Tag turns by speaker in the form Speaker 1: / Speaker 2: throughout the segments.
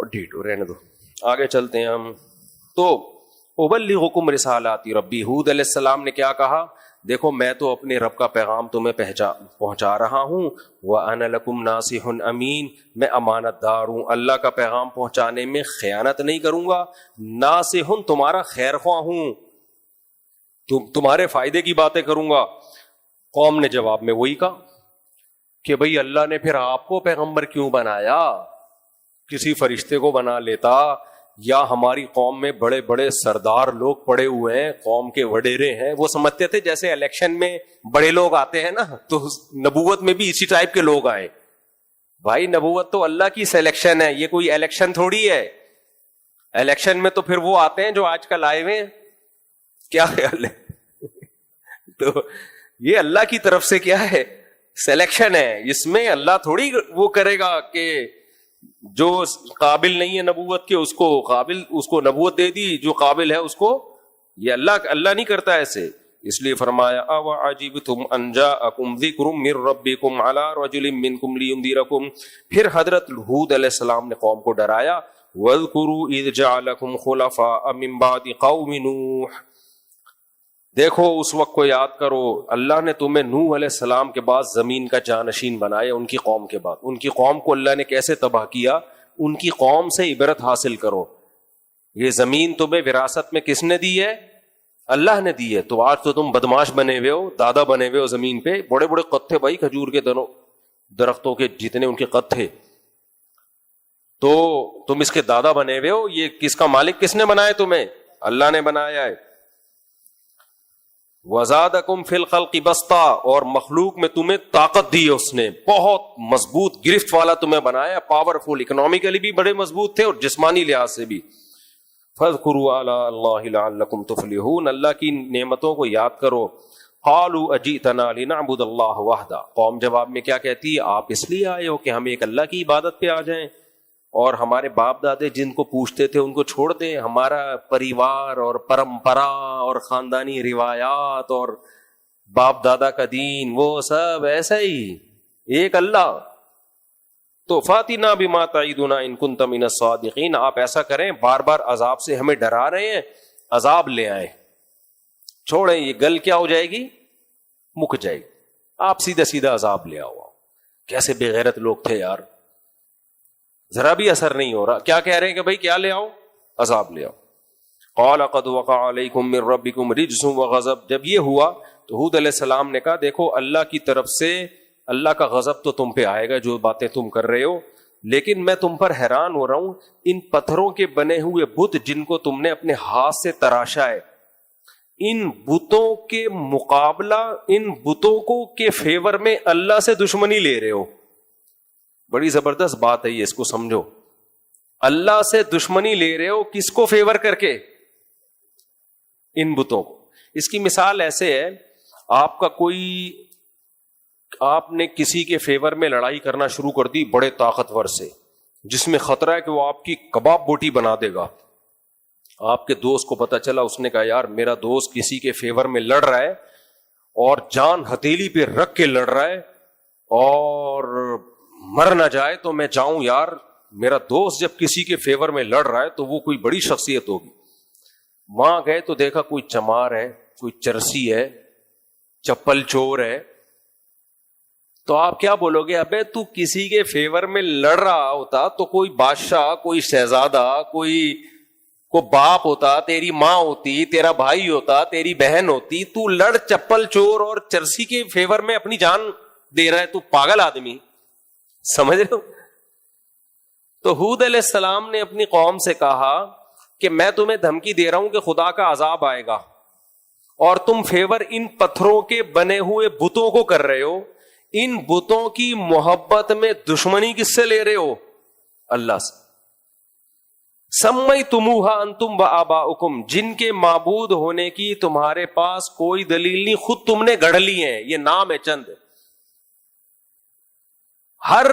Speaker 1: اور ڈھیٹو رہنے دو, آگے چلتے ہیں ہم. تو ابلغکم رسالات ربی, ہود علیہ السلام نے کیا کہا, دیکھو میں تو اپنے رب کا پیغام تمہیں پہنچا رہا ہوں. وَأَنَا لَكُمْ نَاصِحٌ أَمِينٌ, میں امانت دار ہوں, اللہ کا پیغام پہنچانے میں خیانت نہیں کروں گا. ناصح, تمہارا خیر خواہ ہوں, تمہارے فائدے کی باتیں کروں گا. قوم نے جواب میں وہی کہا کہ بھئی اللہ نے پھر آپ کو پیغمبر کیوں بنایا, کسی فرشتے کو بنا لیتا. یا ہماری قوم میں بڑے بڑے سردار لوگ پڑے ہوئے ہیں, قوم کے وڈیرے ہیں, وہ سمجھتے تھے جیسے الیکشن میں بڑے لوگ آتے ہیں نا, تو نبوت میں بھی اسی ٹائپ کے لوگ آئے. بھائی نبوت تو اللہ کی سلیکشن ہے, یہ کوئی الیکشن تھوڑی ہے. الیکشن میں تو پھر وہ آتے ہیں جو آج کل آئے ہوئے ہیں. کیا خیال ہے؟ تو یہ اللہ کی طرف سے کیا ہے, سلیکشن ہے. اس میں اللہ تھوڑی وہ کرے گا کہ جو قابل نہیں ہے نبوت کے اس کو نبوت دے دی, جو قابل ہے اس کو. یہ اللہ نہیں کرتا ایسے. اس لیے فرمایا اَوَعَجِبْتُمْ أَنْ جَاءَكُمْ ذِكْرٌ مِّن رَبِّكُمْ عَلَىٰ رَجُلٍ مِّنْكُمْ لِيُنذِرَكُمْ. پھر حضرت ہود علیہ السلام نے قوم کو ڈرایا. وَاذْكُرُوا إِذْ جَعَلَكُمْ خُلَفَاءَ مِن بَعْدِ قَوْمِ نُوحٍ, دیکھو اس وقت کو یاد کرو, اللہ نے تمہیں نوح علیہ السلام کے بعد زمین کا جانشین بنایا. ان کی قوم کے بعد, ان کی قوم کو اللہ نے کیسے تباہ کیا, ان کی قوم سے عبرت حاصل کرو. یہ زمین تمہیں وراثت میں کس نے دی ہے, اللہ نے دی ہے. تو آج تو تم بدماش بنے ہوئے ہو, دادا بنے ہوئے ہو زمین پہ. بڑے بڑے قد تھے بھائی, کھجور کے درختوں کے جتنے ان کے قد تھے, تو تم اس کے دادا بنے ہوئے ہو. یہ کس کا مالک کس نے بنایا تمہیں, اللہ نے بنایا ہے. وَزَادَكُمْ فِي الْخَلْقِ بَسْطًا, اور مخلوق میں تمہیں طاقت دی ہے اس نے, بہت مضبوط گرفت والا تمہیں بنایا, پاورفل, اکنومیکلی بھی بڑے مضبوط تھے اور جسمانی لحاظ سے بھی. فَاذْكُرُوا آلَاءَ اللَّهِ لَعَلَّكُمْ تُفْلِحُونَ, اللہ کی نعمتوں کو یاد کرو. قَالُوا أَجِئْتَنَا لِنَعْبُدَ اللَّهَ وَحْدَهُ, قوم جواب میں کیا کہتی ہے, آپ اس لیے آئے ہو کہ ہم ایک اللہ کی عبادت پہ آ جائیں, اور ہمارے باپ دادے جن کو پوچھتے تھے ان کو چھوڑ دیں. ہمارا پریوار اور پرمپرا اور خاندانی روایات اور باپ دادا کا دین وہ سب ایسا ہی, ایک اللہ. تو فاتنا بما تعیدنا ان کنت من الصادقین, آپ ایسا کریں, بار بار عذاب سے ہمیں ڈرا رہے ہیں, عذاب لے آئیں, چھوڑیں یہ گل کیا ہو جائے گی, مک جائے گی. آپ سیدھا سیدھا عذاب لے آؤ. کیسے بے غیرت لوگ تھے یار, ذرا بھی اثر نہیں ہو رہا. کیا کہہ رہے ہیں کہ بھائی کیا لے آؤ, عذاب لے آؤ. قال قد وقع علیکم من ربکم رجس وغضب, جب یہ ہوا تو ہود علیہ السلام نے کہا دیکھو اللہ کی طرف سے اللہ کا غضب تو تم پہ آئے گا جو باتیں تم کر رہے ہو, لیکن میں تم پر حیران ہو رہا ہوں, ان پتھروں کے بنے ہوئے بت جن کو تم نے اپنے ہاتھ سے تراشا ہے, ان بتوں کے مقابلہ, ان بتوں کو کے فیور میں اللہ سے دشمنی لے رہے ہو. بڑی زبردست بات ہے یہ, اس کو سمجھو. اللہ سے دشمنی لے رہے ہو, کس کو فیور کر کے, ان بتوں کو. اس کی مثال ایسے ہے, آپ نے کسی کے فیور میں لڑائی کرنا شروع کر دی بڑے طاقتور سے, جس میں خطرہ ہے کہ وہ آپ کی کباب بوٹی بنا دے گا. آپ کے دوست کو پتا چلا, اس نے کہا یار میرا دوست کسی کے فیور میں لڑ رہا ہے اور جان ہتھیلی پہ رکھ کے لڑ رہا ہے اور مر نہ جائے تو میں جاؤں یار. میرا دوست جب کسی کے فیور میں لڑ رہا ہے تو وہ کوئی بڑی شخصیت ہوگی. وہاں گئے تو دیکھا کوئی چمار ہے, کوئی چرسی ہے, چپل چور ہے. تو آپ کیا بولو گے, ابے تو کسی کے فیور میں لڑ رہا ہوتا تو کوئی بادشاہ, کوئی شہزادہ, کوئی باپ ہوتا, تیری ماں ہوتی, تیرا بھائی ہوتا, تیری بہن ہوتی. تو لڑ چپل چور اور چرسی کے فیور میں اپنی جان دے رہا ہے, تو پاگل آدمی. سمجھ رہے ہو. تو ہود علیہ السلام نے اپنی قوم سے کہا کہ میں تمہیں دھمکی دے رہا ہوں کہ خدا کا عذاب آئے گا, اور تم فیور ان پتھروں کے بنے ہوئے بتوں کو کر رہے ہو. ان بتوں کی محبت میں دشمنی کس سے لے رہے ہو, اللہ سے. سمیتموہا انتم وآباؤکم, جن کے معبود ہونے کی تمہارے پاس کوئی دلیل نہیں, خود تم نے گڑھ لی ہیں, یہ نام ہے چند. ہر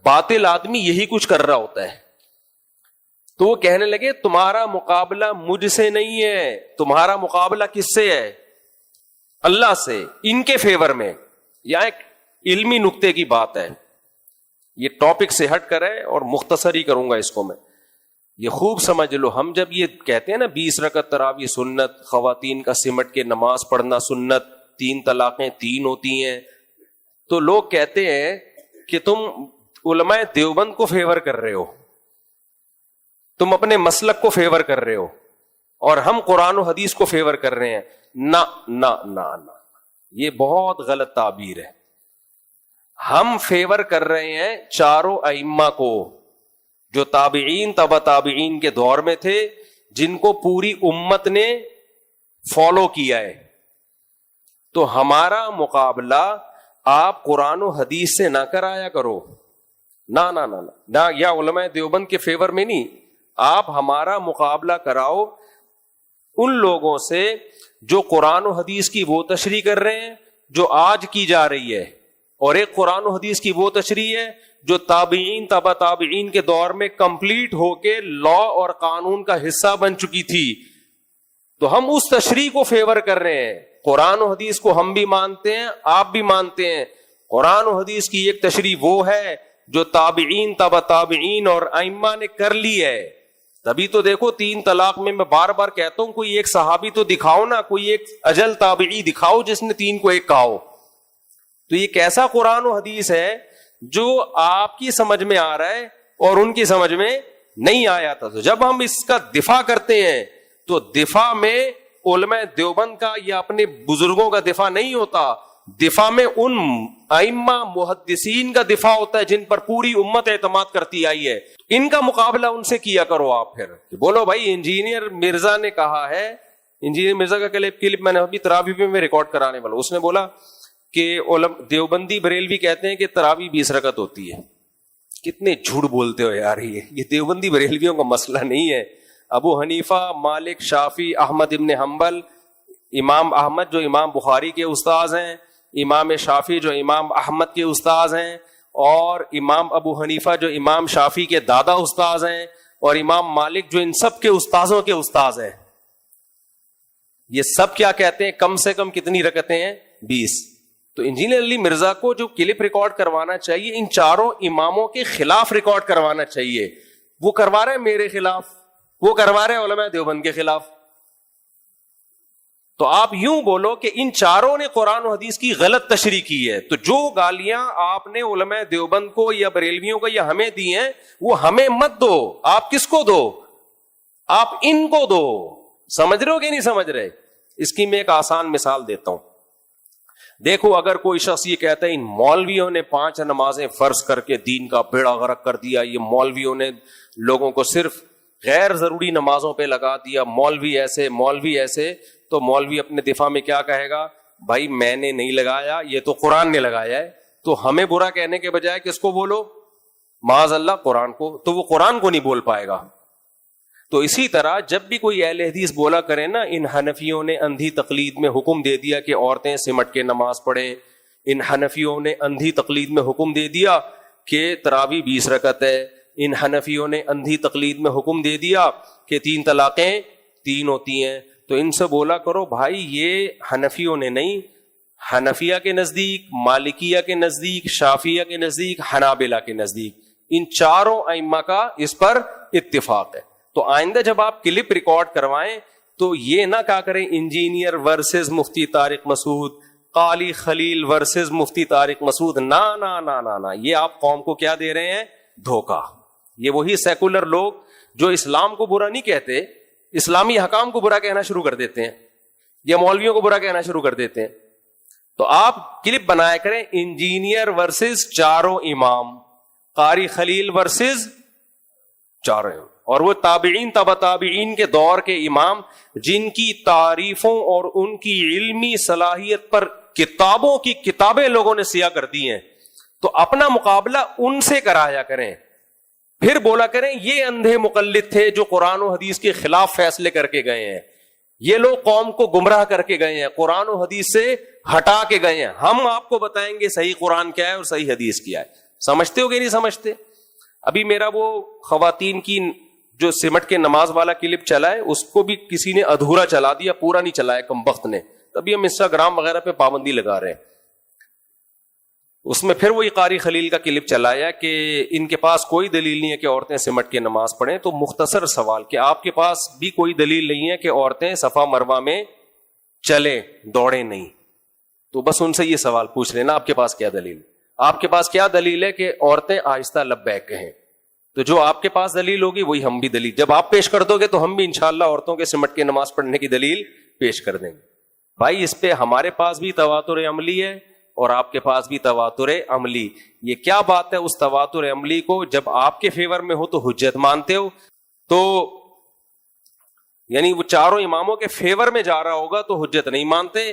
Speaker 1: باطل آدمی یہی کچھ کر رہا ہوتا ہے. تو وہ کہنے لگے تمہارا مقابلہ مجھ سے نہیں ہے, تمہارا مقابلہ کس سے ہے, اللہ سے, ان کے فیور میں. یہاں ایک علمی نقطے کی بات ہے, یہ ٹاپک سے ہٹ کر ہے اور مختصر ہی کروں گا اس کو میں. یہ خوب سمجھ لو. ہم جب یہ کہتے ہیں نا 20 رکعت تراویح سنت, خواتین کا سمٹ کے نماز پڑھنا سنت, 3 طلاقیں 3 ہوتی ہیں, تو لوگ کہتے ہیں کہ تم علماء دیوبند کو فیور کر رہے ہو, تم اپنے مسلک کو فیور کر رہے ہو, اور ہم قرآن و حدیث کو فیور کر رہے ہیں. نہ نہ نہ نہ, یہ بہت غلط تعبیر ہے. ہم فیور کر رہے ہیں چاروں ائمہ کو جو تابعین تبع تابعین کے دور میں تھے, جن کو پوری امت نے فالو کیا ہے. تو ہمارا مقابلہ آپ قرآن و حدیث سے نہ کرایا کرو, نہ نہ نہ نہ, یا علماء دیوبند کے فیور میں نہیں. آپ ہمارا مقابلہ کراؤ ان لوگوں سے جو قرآن و حدیث کی وہ تشریح کر رہے ہیں جو آج کی جا رہی ہے, اور ایک قرآن و حدیث کی وہ تشریح ہے جو تابعین تبع تابعین کے دور میں کمپلیٹ ہو کے لا اور قانون کا حصہ بن چکی تھی. تو ہم اس تشریح کو فیور کر رہے ہیں. قرآن و حدیث کو ہم بھی مانتے ہیں, آپ بھی مانتے ہیں. قرآن و حدیث کی ایک تشریح وہ ہے جو تابعین تبع تابعین اور ائمہ نے کر لی ہے. تبھی تو دیکھو 3 طلاق میں بار بار کہتا ہوں, کوئی ایک صحابی تو دکھاؤ نا, کوئی ایک اجل تابعی دکھاؤ جس نے 3 کو 1 کہا ہو. تو یہ کیسا قرآن و حدیث ہے جو آپ کی سمجھ میں آ رہا ہے اور ان کی سمجھ میں نہیں آیا تھا. تو جب ہم اس کا دفاع کرتے ہیں تو دفاع میں علماء دیوبند کا یا اپنے بزرگوں کا دفاع نہیں ہوتا, دفاع میں ان ائمہ محدثین کا دفاع ہوتا ہے جن پر پوری امت اعتماد کرتی آئی ہے. ان کا مقابلہ ان سے کیا کرو. آپ پھر بولو بھائی انجینئر مرزا نے کہا ہے, انجینئر مرزا کا کلپ میں نے ابھی تراویح میں ریکارڈ کرانے والا, اس نے بولا کہ دیوبندی بریلوی کہتے ہیں کہ تراویح 20 رکعت ہوتی ہے. کتنے جھوٹ بولتے ہو یار, یہ دیوبندی بریلویوں کا مسئلہ نہیں ہے. ابو حنیفہ, مالک, شافعی, احمد ابن حنبل, امام احمد جو امام بخاری کے استاذ ہیں, امام شافعی جو امام احمد کے استاذ ہیں, اور امام ابو حنیفہ جو امام شافعی کے دادا استاذ ہیں, اور امام مالک جو ان سب کے استاذوں کے استاذ ہیں. یہ سب کیا کہتے ہیں, کم سے کم کتنی رکعتیں ہیں, 20. تو انجینئر علی مرزا کو جو کلپ ریکارڈ کروانا چاہیے ان چاروں اماموں کے خلاف ریکارڈ کروانا چاہیے. وہ کروا رہے ہیں میرے خلاف, وہ کروا رہے ہیں علماء دیوبند کے خلاف. تو آپ یوں بولو کہ ان چاروں نے قرآن و حدیث کی غلط تشریح کی ہے. تو جو گالیاں آپ نے علماء دیوبند کو یا بریلویوں کو یا ہمیں دی ہیں وہ ہمیں مت دو. آپ کس کو دو, آپ ان کو دو. سمجھ رہے ہو کہ نہیں سمجھ رہے؟ اس کی میں ایک آسان مثال دیتا ہوں. دیکھو اگر کوئی شخص یہ کہتا ہے ان مولویوں نے 5 نمازیں فرض کر کے دین کا بیڑا غرق کر دیا, یہ مولویوں نے لوگوں کو صرف غیر ضروری نمازوں پہ لگا دیا, مولوی ایسے مولوی ایسے, تو مولوی اپنے دفاع میں کیا کہے گا, بھائی میں نے نہیں لگایا, یہ تو قرآن نے لگایا ہے. تو ہمیں برا کہنے کے بجائے کس کو بولو, معاذ اللہ قرآن کو. تو وہ قرآن کو نہیں بول پائے گا. تو اسی طرح جب بھی کوئی اہل حدیث بولا کرے نا ان حنفیوں نے اندھی تقلید میں حکم دے دیا کہ عورتیں سمٹ کے نماز پڑھیں, ان حنفیوں نے اندھی تقلید میں حکم دے دیا کہ تراویح 20 رکعت ہے, ان حنفیوں نے اندھی تقلید میں حکم دے دیا کہ 3 طلاقیں 3 ہوتی ہیں, تو ان سے بولا کرو بھائی یہ حنفیوں نے نہیں, حنفیہ کے نزدیک, مالکیہ کے نزدیک, شافعیہ کے نزدیک, حنابلہ کے نزدیک ان چاروں ائمہ کا اس پر اتفاق ہے. تو آئندہ جب آپ کلپ ریکارڈ کروائیں تو یہ نہ کہا کریں انجینئر ورسز مفتی طارق مسعود, قالی خلیل ورسز مفتی طارق مسعود. نہ نہ نہ نہ نہ, یہ آپ قوم کو کیا دے رہے ہیں, دھوکہ. یہ وہی سیکولر لوگ جو اسلام کو برا نہیں کہتے, اسلامی حکام کو برا کہنا شروع کر دیتے ہیں یا مولویوں کو برا کہنا شروع کر دیتے ہیں. تو آپ کلپ بنایا کریں انجینئر ورسز چاروں امام, قاری خلیل ورسز چاروں امام, اور وہ تابعین تبع تابعین کے دور کے امام جن کی تعریفوں اور ان کی علمی صلاحیت پر کتابوں کی کتابیں لوگوں نے سیاہ کر دی ہیں. تو اپنا مقابلہ ان سے کرایا کریں. پھر بولا کریں یہ اندھے مقلد تھے جو قرآن و حدیث کے خلاف فیصلے کر کے گئے ہیں, یہ لوگ قوم کو گمراہ کر کے گئے ہیں, قرآن و حدیث سے ہٹا کے گئے ہیں. ہم آپ کو بتائیں گے صحیح قرآن کیا ہے اور صحیح حدیث کیا ہے. سمجھتے ہو کہ نہیں سمجھتے؟ ابھی میرا وہ خواتین کی جو سمٹ کے نماز والا کلپ چلا ہے اس کو بھی کسی نے ادھورا چلا دیا, پورا نہیں چلایا کمبخت نے. تبھی ہم انسٹاگرام وغیرہ پہ پابندی لگا رہے ہیں. اس میں پھر وہی قاری خلیل کا کلپ چلایا کہ ان کے پاس کوئی دلیل نہیں ہے کہ عورتیں سمٹ کے نماز پڑھیں. تو مختصر سوال کہ آپ کے پاس بھی کوئی دلیل نہیں ہے کہ عورتیں صفا مروہ میں چلیں دوڑیں نہیں, تو بس ان سے یہ سوال پوچھ لینا آپ کے پاس کیا دلیل, آپ کے پاس کیا دلیل ہے کہ عورتیں آہستہ لبیک کہیں. تو جو آپ کے پاس دلیل ہوگی وہی ہم بھی دلیل جب آپ پیش کر دو گے تو ہم بھی انشاءاللہ عورتوں کے سمٹ کے نماز پڑھنے کی دلیل پیش کر دیں گے. بھائی اس پہ ہمارے پاس بھی تواتر عملی ہے اور آپ کے پاس بھی تواتر عملی. یہ کیا بات ہے, اس تواتر عملی کو جب آپ کے فیور میں ہو تو حجت مانتے ہو, تو یعنی وہ چاروں اماموں کے فیور میں جا رہا ہوگا تو حجت نہیں مانتے,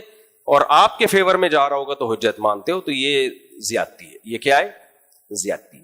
Speaker 1: اور آپ کے فیور میں جا رہا ہوگا تو حجت مانتے ہو. تو یہ زیادتی ہے, یہ کیا ہے, زیادتی.